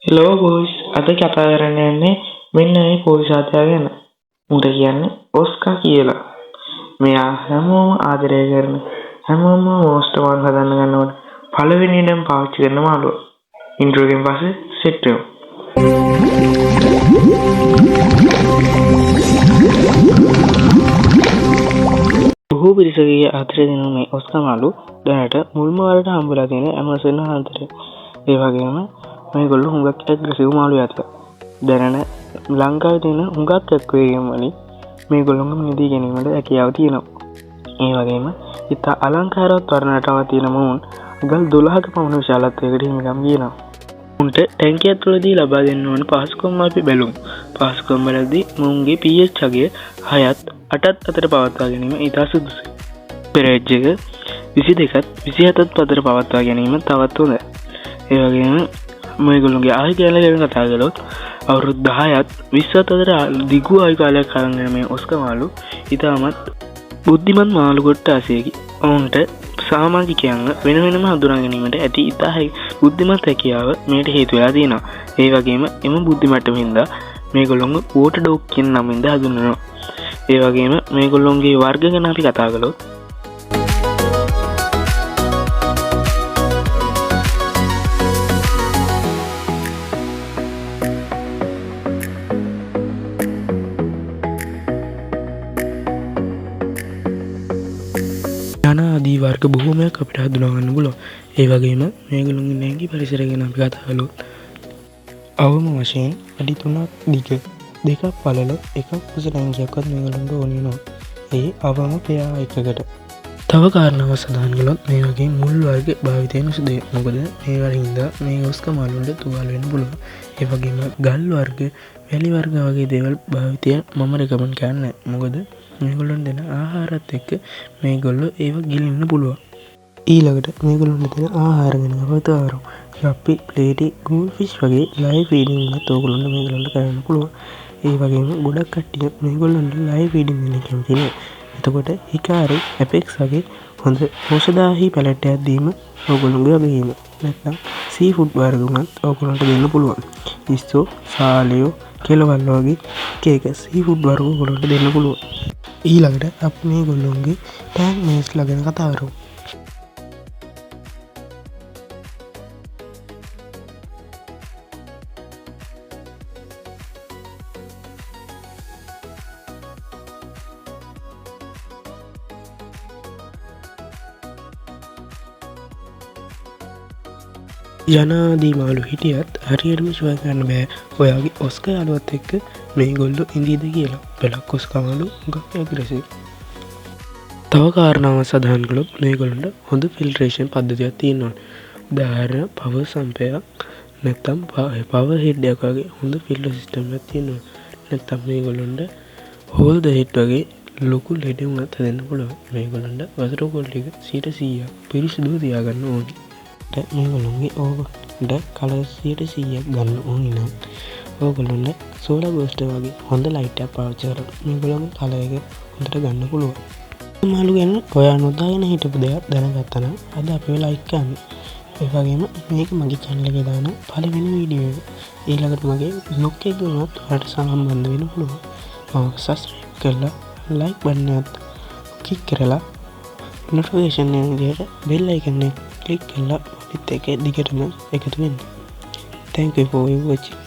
Hello boys අද කතා කරන්න යන්නේ මෙන්න මේ පොලිසාතයා ගැන. මුට කියන්නේ ඔස්කා කියලා. මෙයා හැමෝම ආදරය කරන හැමෝම මෝස්ට් වන් හදන්න ගන්නකොට පළවෙනියටම පාවිච්චි කරන මාළුවා. ඉන්ට්‍රෝ එකෙන් පස්සේ සෙට් වෙමු. බොහෝ පිරිසකගේ ආදරය දෙන මේ ඔස්කා මාළු දැනට මුල්ම වරට හම්බලා තියෙන ඇමසන් වනාන්තරේ. ඒ වගේම මේගොල්ලෝ හුඟක් ඇග්‍රසිව් මාළු යත. දැනන ලංකාවේ තියෙන හුඟක් ඇක්වේරියම් වලින් මේගොල්ලොන්ගේ මිලදී ගැනීමට හැකියාව තියෙනවා. ඒ වගේම ඉතා අලංකාරවත් වර්ණයටම තියෙන මොවුන් ගල් 12ක පමණ විශාලත්වයකට හිමිකම් කියනවා. උන්ට ටැංකිය ඇතුළතදී ලබා දෙන්න ඕන පහසුකම් අපි බැලුම්. පහසුකම් වලදී මොවුන්ගේ pH අගය 6ත් 8ත් අතර පවත්වා ගැනීම ඉතා සුදුසුයි. පෙරේජ් එක 22ත් 27ත් අතර පවත්වා ගැනීම තවත් හොඳයි. ඒ වගේම මේගොල්ලොන්ගේ ආයු කාලය ගැන කතා කළොත් අවුරුදු 10ත් 20ත් අතර දිගු ආයු කාලයක් අරන් යන මේ ඔස්කා මාළු ඉතාමත් බුද්ධිමත් මාළු කොට්ටාසයකි. ඔවුන්ට සමාජිකයන්ව වෙන වෙනම හඳුනා ගැනීමට ඇති ඉතා බුද්ධිමත් හැකියාව මේට හේතු වෙලා තියෙනවා. ඒ වගේම එම බුද්ධි මට්ටම හින්දා මේගොල්ලොන්ව වෝටර් ඩොග් කියන නමින්ද හඳුන්වනවා. ඒ වගේම මේගොල්ලොන්ගේ වර්ග ගැන අපි කතා කළොත් ආදී වර්ග බොහෝමයක් අපිට හඳුනා ගන්න පුළුවන්. ඒ වගේම මේගොල්ලොන්ගේ නැගී පරිසරය ගැන අපි කතා කළොත් අවම වශයෙන් අඩි 3ක් දිග, 2ක් පළල, 1ක් උස ටැංකියක්වත් මේගොල්ලන්ට ඕන වෙනවා. ඒ අවම පෙයා එකකට. තව කාරණාවක් සඳහන් කළොත් මේ වගේ මුල් වර්ග භාවිතයෙන් සුදුයි. මොකද මේ වරින්ද මේ ඔස්කා මාළුන්ට තුවාල වෙන්න පුළුවන්. ඒ වගේම ගල් වර්ග, වැලි වර්ග වගේ දේවල් භාවිතය මම රෙකමන්ඩ් කරන්නේ නැහැ. මොකද මේගොල්ලොන් දෙන ආහාරත් එක්ක මේගොල්ලෝ ඒවා ගිලින්න පුළුවන්. ඊළඟට මේගොල්ලොන්ට දෙන ආහාර ගැන කතා කරමු. යප්පි, ප්ලේටි, ගූල් ෆිෂ් වගේ ලයිව් ෆීඩින් එකත් ඕගොල්ලන්ට මේගොල්ලන්ට කරන්න පුළුවන්. ඒ වගේම ගොඩක් කට්ටිය මේගොල්ලන්ට ලයිව් ෆීඩින් දෙන්න කැමති නෑ. එතකොට හිකාරි, ඇපෙක්ස් වගේ හොඳ පෝෂදායී පැලට් එකක් දීම ඕගොල්ලන්ගේ වගකීම. නැත්නම් සී ෆුඩ් වර්ග උනත් ඕගොල්ලන්ට දෙන්න පුළුවන්. ඉස්සෝ, සාලියෝ, කෙලවල් වගේ එක සී ෆුඩ් වර්ග ඕගොල්ලන්ට දෙන්න පුළුවන්. ඊළඟට අපි මේගොල්ලොන්ගේ ටැන්ක් මේස්ලා ගැන කතා කරමු. යනාදී මාළු හිටියත් හරියටම ෂුවර් කරන්න බෑ ඔයාගේ ඔස්කා යාළුවත් එක්ක මේගොල්ලෝ ඉඳීද කියලා. පළක් ඔස්කා මාළු හුඟක් ඇග්‍රෙසිව්. තව කාරණාවක් සඳහන් කළොත් මේගොල්ලන්ට හොඳ ෆිල්ටරේෂන් පද්ධතියක් තියෙනවා. උදාහරණ පවර් සම්පයක් නැත්නම් පවර් හෙඩ් එකක් වගේ හොඳ ෆිල්ටර් සිස්ටම් එකක් තියෙනවා. නැත්නම් මේගොල්ලන්ට හෝල් ද හෙඩ් වගේ ලොකු ලෙඩ උනත් හදන්න පුළුවන්. මේගොල්ලන්ට වතුර කොල්ලි එක 100% පිරිසිදුව තියාගන්න ඕනේ. මේගොල්ලොන්ගේ ඕගොල්ලන්ට කලර් 100% ගන්න ඕනේ නම් ඕගොල්ලන්ට සෝලාර් බූස්ටර් වගේ හොඳ ලයිට් එකක් පාවිච්චි කරලා මේගොල්ලන්ගේ කලර් එක හොඳට ගන්න පුළුවන්. මාළු ගැන ඔයා නොදාගෙන හිටපු දෙයක් දැනගත්තා නම් අද අපිව ලයික් කරන්න. ඒ වගේම මේක මගේ channel එකේ දාන පළවෙනි වීඩියෝ එක. ඊළඟට මගේ blog එක උනත් ඔයාලට සම්බන්ධ වෙන්න පුළුවන්. subscribe කරලා like button එකත් click කරලා notification එක විදිහට bell icon එක click කරලා අපිත් එක්ක දිගටම එකතු වෙන්න. Thank you for watching.